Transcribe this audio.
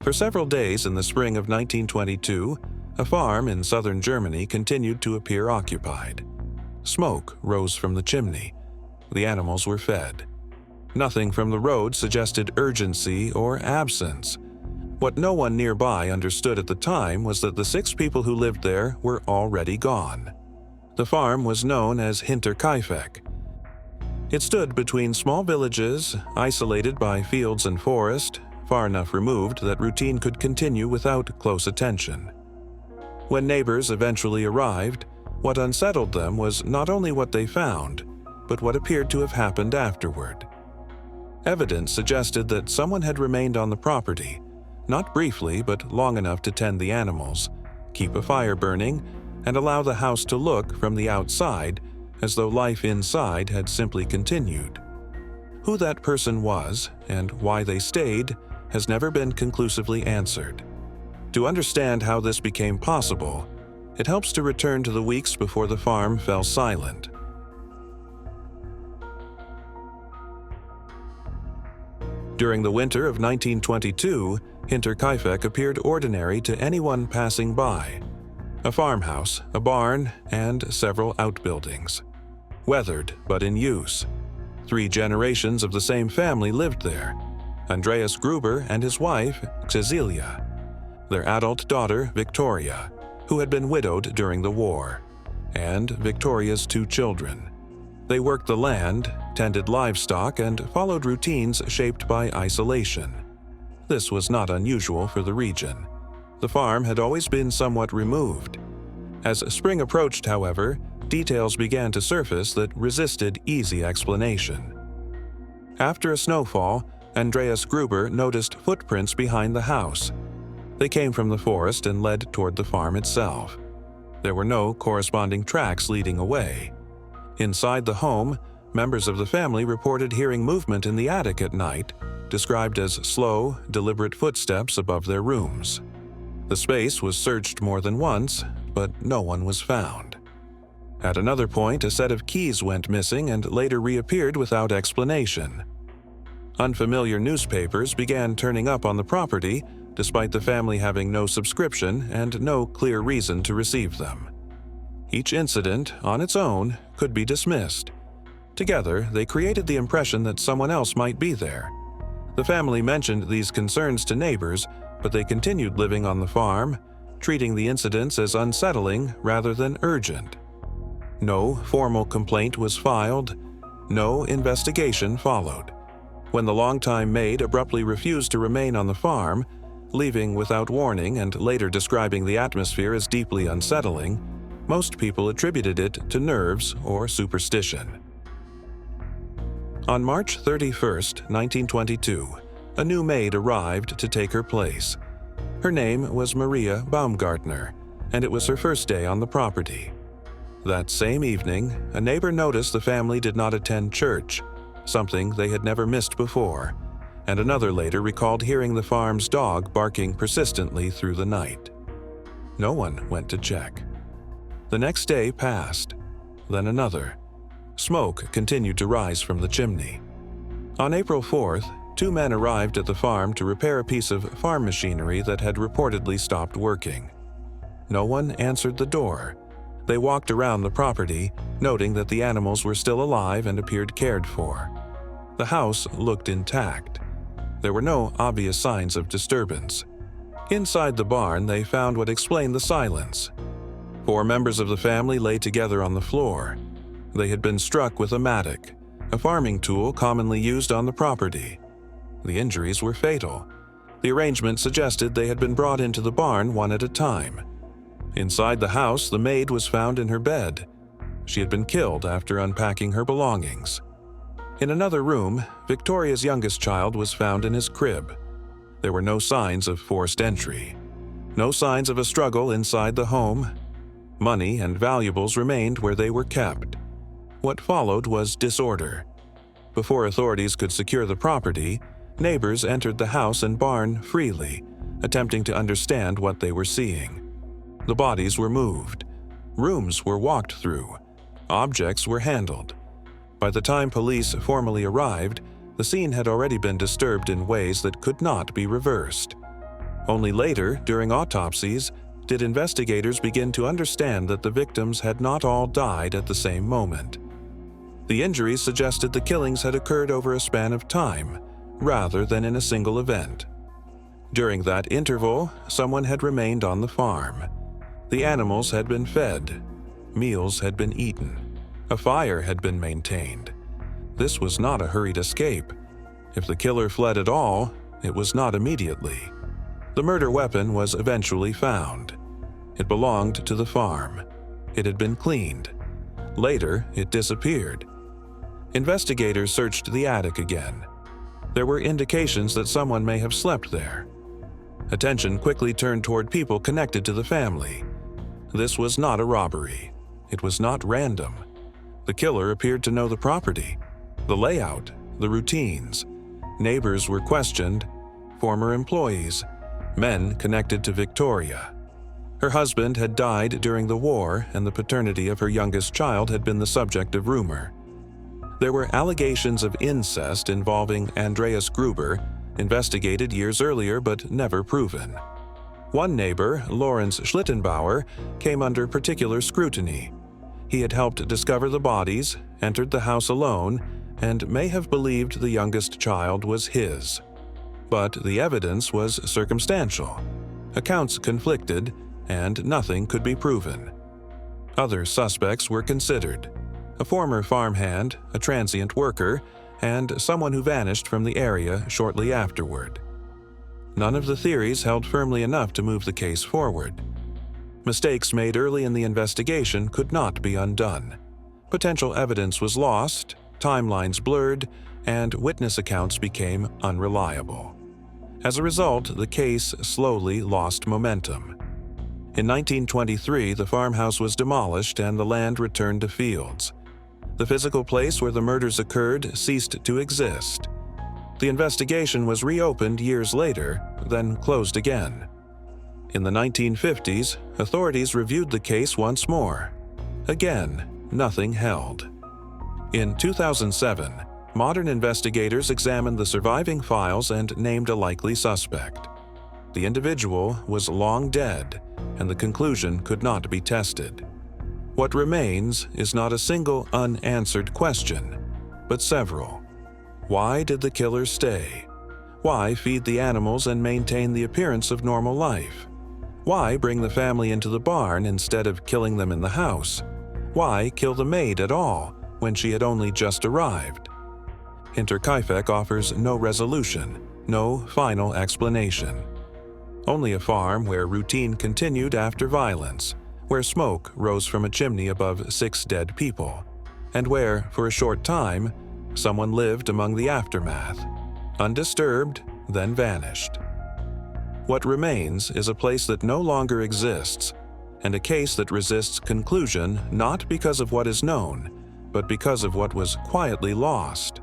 For several days in the spring of 1922, a farm in southern Germany continued to appear occupied. Smoke rose from the chimney. The animals were fed. Nothing from the road suggested urgency or absence. What no one nearby understood at the time was that the 6 people who lived there were already gone. The farm was known as Hinterkaifeck. It stood between small villages, isolated by fields and forest, far enough removed that routine could continue without close attention. When neighbors eventually arrived, what unsettled them was not only what they found, but what appeared to have happened afterward. Evidence suggested that someone had remained on the property, not briefly but long enough to tend the animals, keep a fire burning, and allow the house to look from the outside as though life inside had simply continued. Who that person was and why they stayed has never been conclusively answered. To understand how this became possible, it helps to return to the weeks before the farm fell silent. During the winter of 1922, Hinterkaifeck appeared ordinary to anyone passing by. A farmhouse, a barn, and several outbuildings. Weathered, but in use. 3 generations of the same family lived there. Andreas Gruber and his wife, Cecilia. Their adult daughter, Victoria, who had been widowed during the war. And Victoria's 2 children. They worked the land, tended livestock, and followed routines shaped by isolation. This was not unusual for the region. The farm had always been somewhat removed. As spring approached, however, details began to surface that resisted easy explanation. After a snowfall, Andreas Gruber noticed footprints behind the house. They came from the forest and led toward the farm itself. There were no corresponding tracks leading away. Inside the home, members of the family reported hearing movement in the attic at night, described as slow, deliberate footsteps above their rooms. The space was searched more than once, but no one was found. At another point, a set of keys went missing and later reappeared without explanation. Unfamiliar newspapers began turning up on the property, despite the family having no subscription and no clear reason to receive them. Each incident, on its own, could be dismissed. Together, they created the impression that someone else might be there. The family mentioned these concerns to neighbors, but they continued living on the farm, treating the incidents as unsettling rather than urgent. No formal complaint was filed. No investigation followed. When the longtime maid abruptly refused to remain on the farm, leaving without warning and later describing the atmosphere as deeply unsettling, most people attributed it to nerves or superstition. On March 31, 1922, a new maid arrived to take her place. Her name was Maria Baumgartner, and it was her first day on the property. That same evening, a neighbor noticed the family did not attend church, something they had never missed before, and another later recalled hearing the farm's dog barking persistently through the night. No one went to check. The next day passed, then another. Smoke continued to rise from the chimney. On April 4th, 2 men arrived at the farm to repair a piece of farm machinery that had reportedly stopped working. No one answered the door. They walked around the property, noting that the animals were still alive and appeared cared for. The house looked intact. There were no obvious signs of disturbance. Inside the barn, they found what explained the silence. 4 members of the family lay together on the floor. They had been struck with a mattock, a farming tool commonly used on the property. The injuries were fatal. The arrangement suggested they had been brought into the barn one at a time. Inside the house, the maid was found in her bed. She had been killed after unpacking her belongings. In another room, Victoria's youngest child was found in his crib. There were no signs of forced entry. No signs of a struggle inside the home. Money and valuables remained where they were kept. What followed was disorder. Before authorities could secure the property, neighbors entered the house and barn freely, attempting to understand what they were seeing. The bodies were moved. Rooms were walked through. Objects were handled. By the time police formally arrived, the scene had already been disturbed in ways that could not be reversed. Only later, during autopsies, did investigators begin to understand that the victims had not all died at the same moment. The injuries suggested the killings had occurred over a span of time, rather than in a single event. During that interval, someone had remained on the farm. The animals had been fed. Meals had been eaten. A fire had been maintained. This was not a hurried escape. If the killer fled at all, it was not immediately. The murder weapon was eventually found. It belonged to the farm. It had been cleaned. Later, it disappeared. Investigators searched the attic again. There were indications that someone may have slept there. Attention quickly turned toward people connected to the family. This was not a robbery. It was not random. The killer appeared to know the property, the layout, the routines. Neighbors were questioned, former employees, men connected to Victoria. Her husband had died during the war, and the paternity of her youngest child had been the subject of rumor. There were allegations of incest involving Andreas Gruber, investigated years earlier but never proven. One neighbor, Lawrence Schlittenbauer, came under particular scrutiny. He had helped discover the bodies, entered the house alone, and may have believed the youngest child was his. But the evidence was circumstantial. Accounts conflicted, and nothing could be proven. Other suspects were considered: a former farmhand, a transient worker, and someone who vanished from the area shortly afterward. None of the theories held firmly enough to move the case forward. Mistakes made early in the investigation could not be undone. Potential evidence was lost, timelines blurred, and witness accounts became unreliable. As a result, the case slowly lost momentum. In 1923, the farmhouse was demolished and the land returned to fields. The physical place where the murders occurred ceased to exist. The investigation was reopened years later, then closed again. In the 1950s, authorities reviewed the case once more. Again, nothing held. In 2007, modern investigators examined the surviving files and named a likely suspect. The individual was long dead, and the conclusion could not be tested. What remains is not a single unanswered question, but several. Why did the killer stay? Why feed the animals and maintain the appearance of normal life? Why bring the family into the barn instead of killing them in the house? Why kill the maid at all when she had only just arrived? Hinterkaifeck offers no resolution, no final explanation. Only a farm where routine continued after violence, where smoke rose from a chimney above 6 dead people, and where, for a short time, someone lived among the aftermath, undisturbed, then vanished. What remains is a place that no longer exists, and a case that resists conclusion not because of what is known, but because of what was quietly lost.